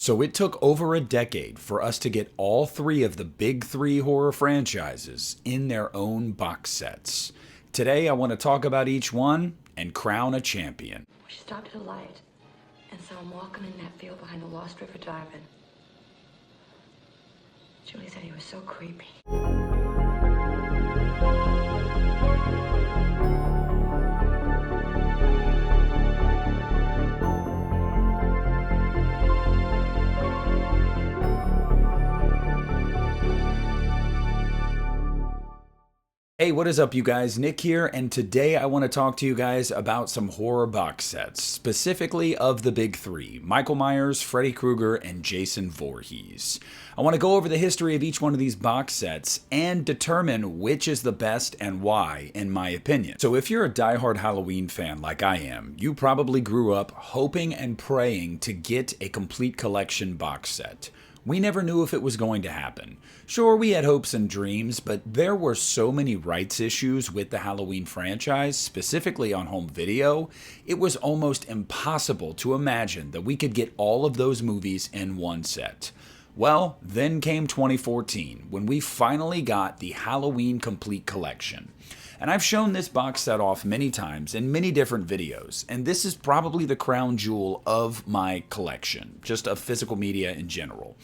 So it took over a decade for us to get all three of the big three horror franchises in their own box sets. Today I want to talk about each one and crown a champion. She stopped at a light and saw him walking in that field behind the Lost River Diamond. Julie said he was so creepy. Hey, what is up you guys? Nick here, and today I want to talk to you guys about some horror box sets, specifically of the big three, Michael Myers, Freddy Krueger, and Jason Voorhees. I want to go over the history of each one of these box sets and determine which is the best and why, in my opinion. So if you're a diehard Halloween fan like I am, you probably grew up hoping and praying to get a complete collection box set. We never knew if it was going to happen. Sure, we had hopes and dreams, but there were so many rights issues with the Halloween franchise, specifically on home video, it was almost impossible to imagine that we could get all of those movies in one set. Well, then came 2014, when we finally got the Halloween Complete Collection. And I've shown this box set off many times in many different videos, and this is probably the crown jewel of my collection, just of physical media in general.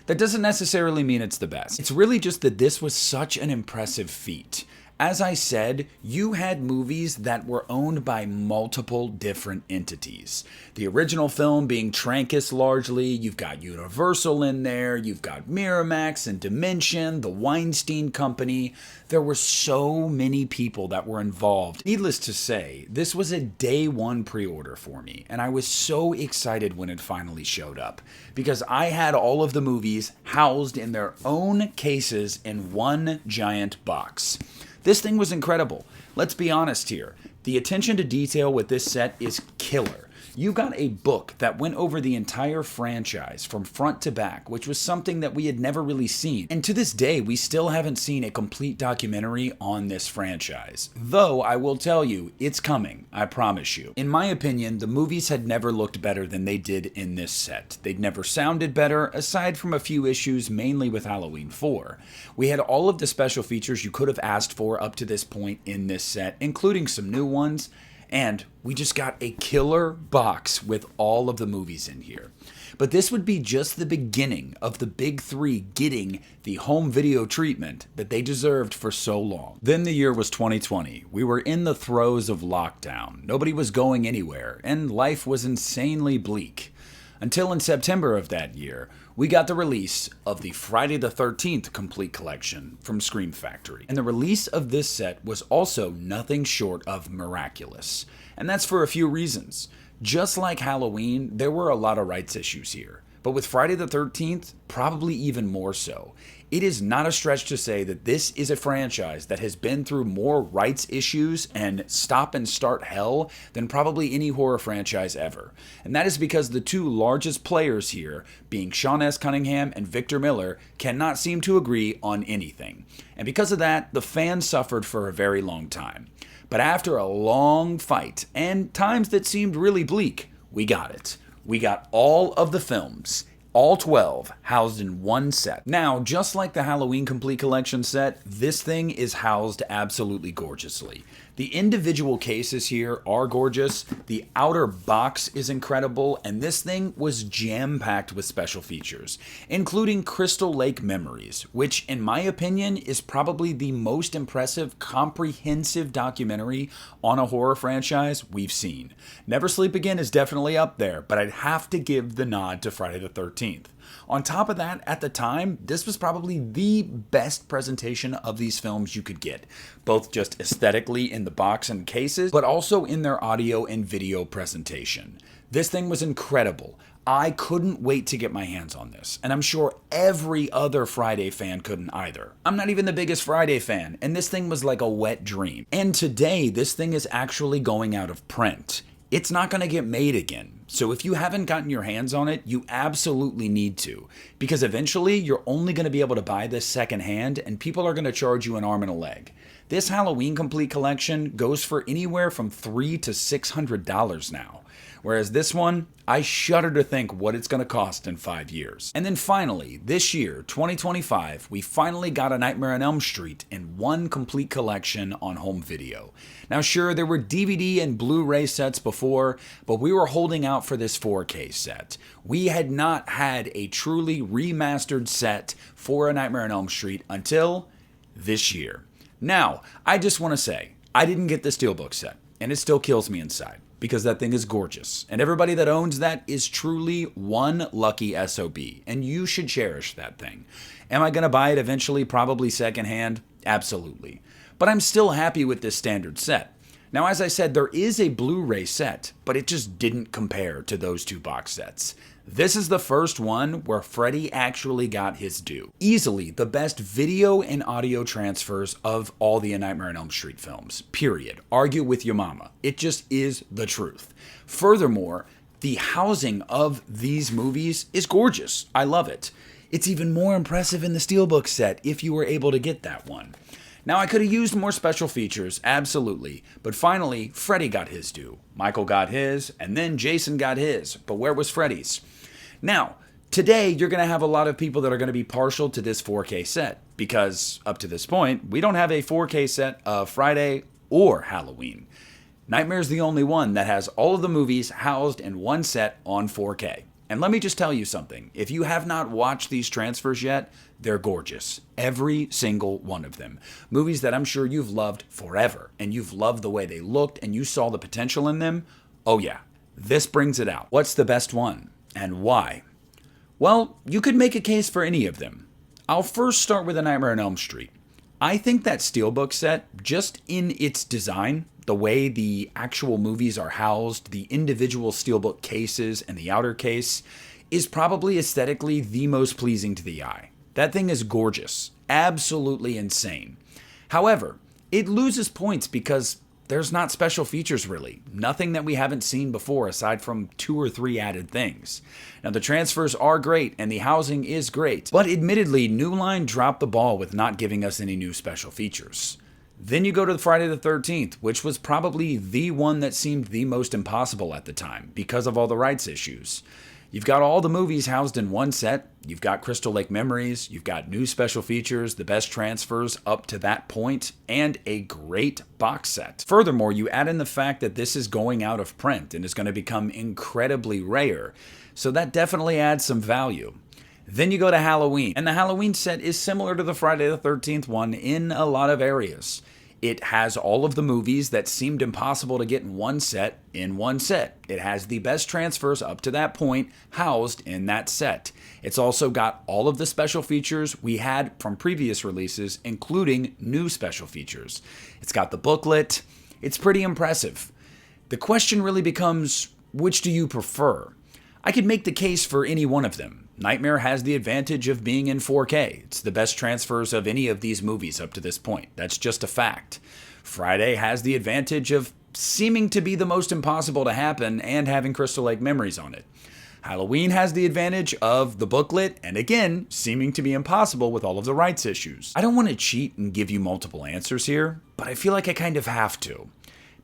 That doesn't necessarily mean it's the best. It's really just that this was such an impressive feat. As I said, you had movies that were owned by multiple different entities. The original film being Trancas largely, you've got Universal in there, you've got Miramax and Dimension, the Weinstein Company. There were so many people that were involved. Needless to say, this was a day one pre-order for me, and I was so excited when it finally showed up, because I had all of the movies housed in their own cases in one giant box. This thing was incredible. Let's be honest here. The attention to detail with this set is killer. You got a book that went over the entire franchise from front to back, which was something that we had never really seen. And to this day, we still haven't seen a complete documentary on this franchise. Though, I will tell you, it's coming, I promise you. In my opinion, the movies had never looked better than they did in this set. They'd never sounded better, aside from a few issues, mainly with Halloween 4. We had all of the special features you could have asked for up to this point in this set, including some new ones. And we just got a killer box with all of the movies in here. But this would be just the beginning of the big three getting the home video treatment that they deserved for so long. Then the year was 2020. We were in the throes of lockdown. Nobody was going anywhere, and life was insanely bleak. Until in September of that year, we got the release of the Friday the 13th Complete Collection from Scream Factory. And the release of this set was also nothing short of miraculous. And that's for a few reasons. Just like Halloween, there were a lot of rights issues here. But with Friday the 13th, probably even more so. It is not a stretch to say that this is a franchise that has been through more rights issues and stop and start hell than probably any horror franchise ever. And that is because the two largest players here, being Sean S. Cunningham and Victor Miller, cannot seem to agree on anything. And because of that, the fans suffered for a very long time. But after a long fight, and times that seemed really bleak, we got it. We got all of the films, all 12, housed in one set. Now, just like the Halloween Complete Collection set, this thing is housed absolutely gorgeously. The individual cases here are gorgeous, the outer box is incredible, and this thing was jam-packed with special features, including Crystal Lake Memories, which, in my opinion, is probably the most impressive, comprehensive documentary on a horror franchise we've seen. Never Sleep Again is definitely up there, but I'd have to give the nod to Friday the 13th. On top of that, at the time, this was probably the best presentation of these films you could get, both just aesthetically in the box and cases, but also in their audio and video presentation. This thing was incredible. I couldn't wait to get my hands on this, and I'm sure every other Friday fan couldn't either. I'm not even the biggest Friday fan, and this thing was like a wet dream. And today, this thing is actually going out of print. It's not going to get made again. So if you haven't gotten your hands on it, you absolutely need to. Because eventually, you're only going to be able to buy this secondhand, and people are going to charge you an arm and a leg. This Halloween Complete Collection goes for anywhere from $300 to $600 now. Whereas this one, I shudder to think what it's going to cost in 5 years. And then finally, this year, 2025, we finally got A Nightmare on Elm Street in one complete collection on home video. Now sure, there were DVD and Blu-ray sets before, but we were holding out for this 4K set. We had not had a truly remastered set for A Nightmare on Elm Street until this year. Now, I just want to say, I didn't get the Steelbook set, and it still kills me inside, because that thing is gorgeous, and everybody that owns that is truly one lucky SOB, and you should cherish that thing. Am I going to buy it eventually, probably secondhand? Absolutely. But I'm still happy with this standard set. Now, as I said, there is a Blu-ray set, but it just didn't compare to those two box sets. This is the first one where Freddy actually got his due. Easily the best video and audio transfers of all the A Nightmare on Elm Street films, period. Argue with your mama. It just is the truth. Furthermore, the housing of these movies is gorgeous. I love it. It's even more impressive in the Steelbook set if you were able to get that one. Now, I could have used more special features, absolutely, but finally, Freddy got his due. Michael got his, and then Jason got his, but where was Freddy's? Now, today, you're going to have a lot of people that are going to be partial to this 4K set, because up to this point, we don't have a 4K set of Friday or Halloween. Nightmare's the only one that has all of the movies housed in one set on 4K. And let me just tell you something. If you have not watched these transfers yet, they're gorgeous. Every single one of them. Movies that I'm sure you've loved forever, and you've loved the way they looked, and you saw the potential in them. Oh yeah, this brings it out. What's the best one, and why? Well, you could make a case for any of them. I'll first start with A Nightmare on Elm Street. I think that Steelbook set, just in its design, the way the actual movies are housed, the individual Steelbook cases and the outer case, is probably aesthetically the most pleasing to the eye. That thing is gorgeous. Absolutely insane. However, it loses points because there's not special features really. Nothing that we haven't seen before aside from 2 or 3 added things. Now the transfers are great and the housing is great, but admittedly New Line dropped the ball with not giving us any new special features. Then you go to the Friday the 13th, which was probably the one that seemed the most impossible at the time because of all the rights issues. You've got all the movies housed in one set, you've got Crystal Lake Memories, you've got new special features, the best transfers up to that point, and a great box set. Furthermore, you add in the fact that this is going out of print and is going to become incredibly rare, so that definitely adds some value. Then you go to Halloween, and the Halloween set is similar to the Friday the 13th one in a lot of areas. It has all of the movies that seemed impossible to get in one set. It has the best transfers up to that point housed in that set. It's also got all of the special features we had from previous releases, including new special features. It's got the booklet. It's pretty impressive. The question really becomes, which do you prefer? I could make the case for any one of them. Nightmare has the advantage of being in 4K. It's the best transfers of any of these movies up to this point. That's just a fact. Friday has the advantage of seeming to be the most impossible to happen and having Crystal Lake Memories on it. Halloween has the advantage of the booklet and again, seeming to be impossible with all of the rights issues. I don't want to cheat and give you multiple answers here, but I feel like I kind of have to.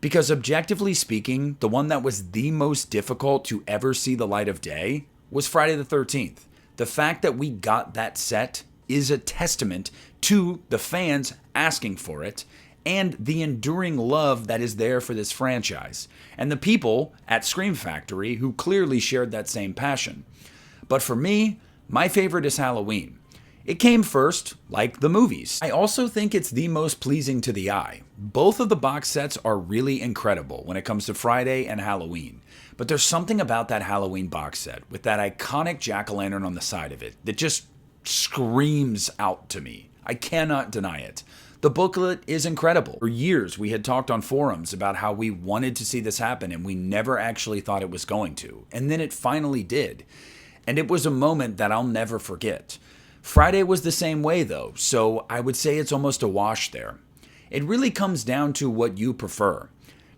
Because objectively speaking, the one that was the most difficult to ever see the light of day was Friday the 13th. The fact that we got that set is a testament to the fans asking for it and the enduring love that is there for this franchise, and the people at Scream Factory who clearly shared that same passion. But for me, my favorite is Halloween. It came first, like the movies. I also think it's the most pleasing to the eye. Both of the box sets are really incredible when it comes to Friday and Halloween. But there's something about that Halloween box set with that iconic jack-o'-lantern on the side of it that just screams out to me. I cannot deny it. The booklet is incredible. For years, we had talked on forums about how we wanted to see this happen and we never actually thought it was going to. And then it finally did. And it was a moment that I'll never forget. Friday was the same way though, so I would say it's almost a wash there. It really comes down to what you prefer.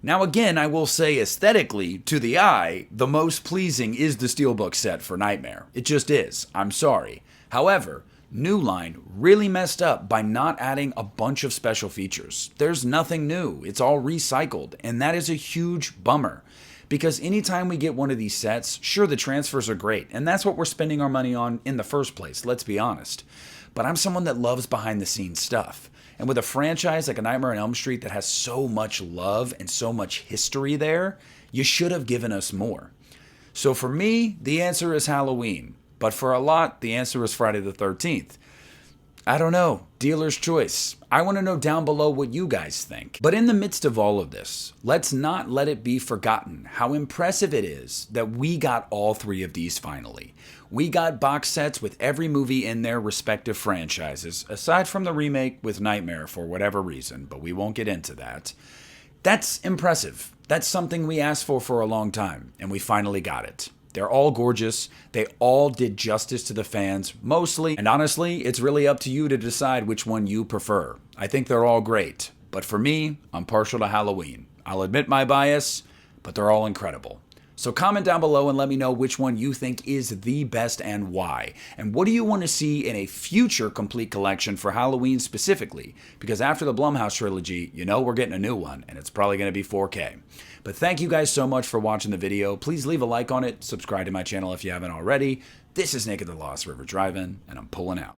Now again, I will say aesthetically, to the eye, the most pleasing is the Steelbook set for Nightmare. It just is. I'm sorry. However, New Line really messed up by not adding a bunch of special features. There's nothing new, it's all recycled, and that is a huge bummer. Because anytime we get one of these sets, sure, the transfers are great, and that's what we're spending our money on in the first place, let's be honest. But I'm someone that loves behind the scenes stuff. And with a franchise like A Nightmare on Elm Street that has so much love and so much history there, you should have given us more. So for me, the answer is Halloween. But for a lot, the answer is Friday the 13th. I don't know, dealer's choice. I want to know down below what you guys think. But in the midst of all of this, let's not let it be forgotten how impressive it is that we got all three of these finally. We got box sets with every movie in their respective franchises, aside from the remake with Nightmare for whatever reason, but we won't get into that. That's impressive. That's something we asked for a long time, and we finally got it. They're all gorgeous. They all did justice to the fans, mostly. And honestly, it's really up to you to decide which one you prefer. I think they're all great. But for me, I'm partial to Halloween. I'll admit my bias, but they're all incredible. So comment down below and let me know which one you think is the best and why. And what do you want to see in a future complete collection for Halloween specifically? Because after the Blumhouse trilogy, you know we're getting a new one, and it's probably going to be 4K. But thank you guys so much for watching the video. Please leave a like on it, subscribe to my channel if you haven't already. This is Nick at the Lost River Drive-In, and I'm pulling out.